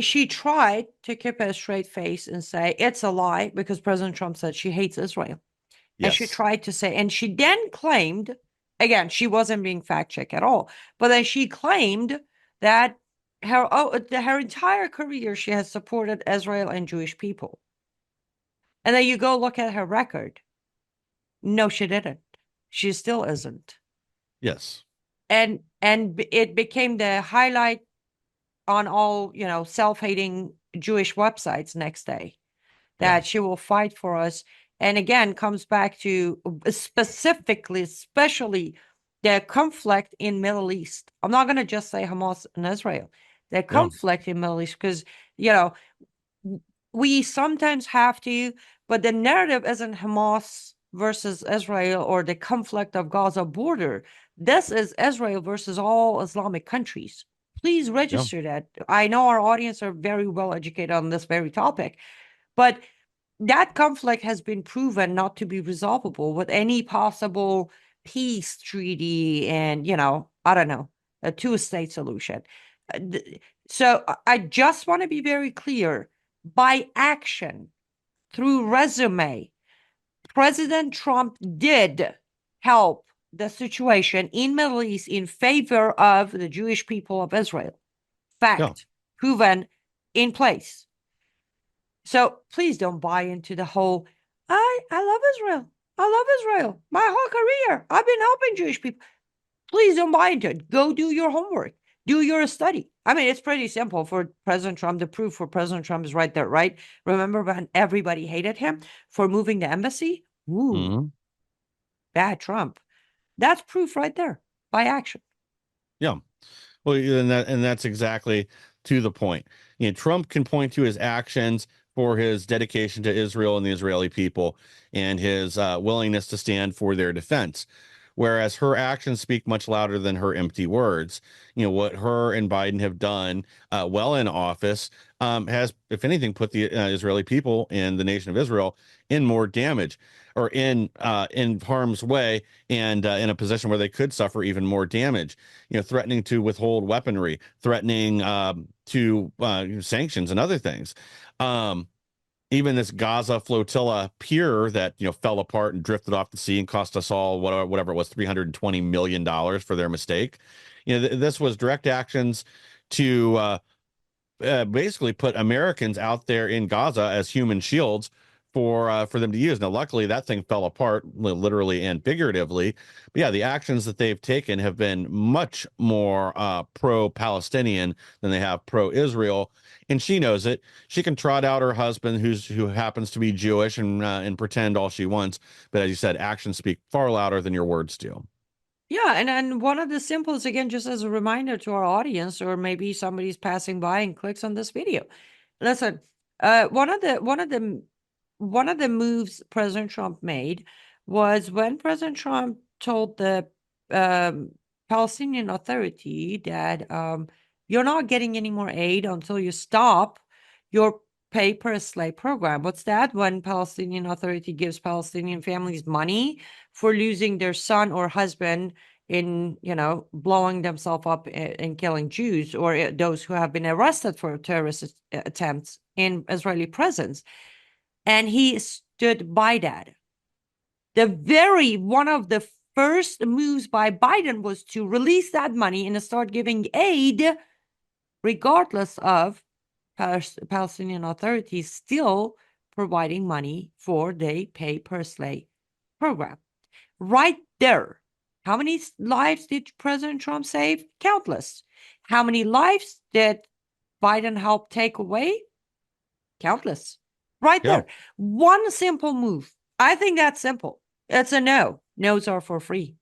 she tried to keep a straight face and say it's a lie because President Trump said she hates Israel. And she Yes. tried to say, and she then claimed, again, she wasn't being fact checked at all, but then she claimed that her entire career she has supported Israel and Jewish people. And then you go look at her record. No, she didn't. She still isn't. Yes. And it became the highlight on all, self-hating Jewish websites next day Yeah. that she will fight for us. And again, comes back to specifically, especially the conflict in Middle East. I'm not going to just say Hamas and Israel. The Yeah. conflict in Middle East, because you know we sometimes have to, but the narrative isn't Hamas versus Israel or the conflict of Gaza border. This is Israel versus all Islamic countries. Please Yeah. register that. I know our audience are very well educated on this very topic, but that conflict has been proven not to be resolvable with any possible peace treaty and, I don't know, a two-state solution. So I just want to be very clear by action through resume, President Trump did help the situation in Middle East in favor of the Jewish people of Israel. Yeah. Fact, proven, in place. So please don't buy into the whole, I love Israel. I love Israel. My whole career. I've been helping Jewish people. Please don't buy into it. Go do your homework. Do your study. I mean, it's pretty simple for President Trump. The proof for President Trump is right there, right? Remember when everybody hated him for moving the embassy? Ooh, Hmm. bad Trump. That's proof right there by action. Yeah. Well, and that's exactly to the point. Trump can point to his actions for his dedication to Israel and the Israeli people and his willingness to stand for their defense. Whereas her actions speak much louder than her empty words. What her and Biden have done well in office has, if anything, put the Israeli people and the nation of Israel in more damage or in harm's way and in a position where they could suffer even more damage. Threatening to withhold weaponry, threatening to sanctions and other things. Um, Even this Gaza flotilla pier that fell apart and drifted off the sea and cost us all whatever it was, $320 million for their mistake. This was direct actions to basically put Americans out there in Gaza as human shields for them to use. Now, luckily, that thing fell apart, literally and figuratively. But yeah, the actions that they've taken have been much more pro-Palestinian than they have pro-Israel, and she knows it. She can trot out her husband, who happens to be Jewish, and pretend all she wants. But as you said, actions speak far louder than your words do. Yeah, and one of the simplest, again, just as a reminder to our audience, or maybe somebody's passing by and clicks on this video. Listen, one of the moves President Trump made was when President Trump told the um, Palestinian Authority that you're not getting any more aid until you stop your pay per slave program. What's that? When Palestinian Authority gives Palestinian families money for losing their son or husband in, blowing themselves up and killing Jews or those who have been arrested for terrorist attempts in Israeli prisons. And he stood by that. The very one of the first moves by Biden was to release that money and start giving aid, regardless of Palestinian authorities still providing money for the pay per slave program. Right there. How many lives did President Trump save? Countless. How many lives did Biden help take away? Countless. Right Yeah. there. One simple move. I think that's simple. It's a no. No's are for free.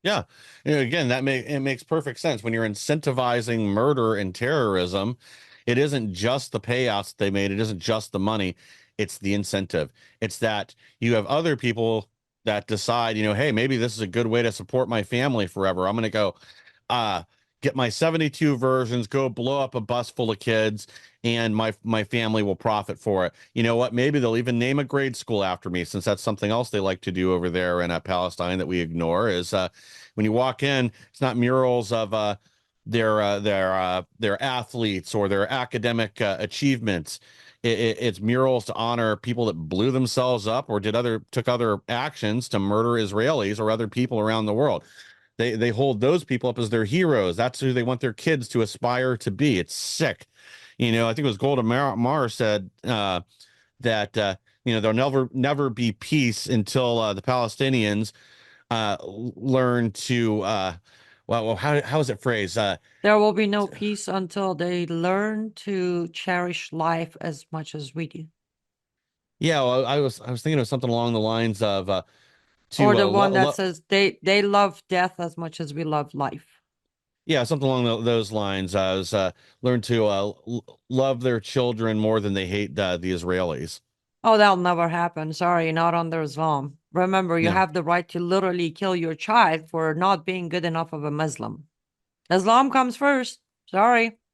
Yeah. Again, it makes perfect sense when you're incentivizing murder and terrorism. It isn't just the payouts they made. It isn't just the money. It's the incentive. It's that you have other people that decide, hey, maybe this is a good way to support my family forever. I'm going to go uh get my 72 versions, go blow up a bus full of kids, and my family will profit for it. You know what? Maybe they'll even name a grade school after me, since that's something else they like to do over there in Palestine that we ignore is when you walk in, it's not murals of their athletes or their academic achievements. It's murals to honor people that blew themselves up or took other actions to murder Israelis or other people around the world. They hold those people up as their heroes. That's who they want their kids to aspire to be. It's sick. I think it was Golda Meir said that there'll never be peace until the Palestinians learn to how is it phrased? There will be no peace until they learn to cherish life as much as we do. Yeah, well, I was thinking of something along the lines of Or to the one that says they love death as much as we love life. yeah, something along those lines. Was learn to love their children more than they hate the Israelis. Oh, that'll never happen. Sorry, not under Islam. Remember, you Yeah. have the right to literally kill your child for not being good enough of a Muslim. Islam comes first. Sorry.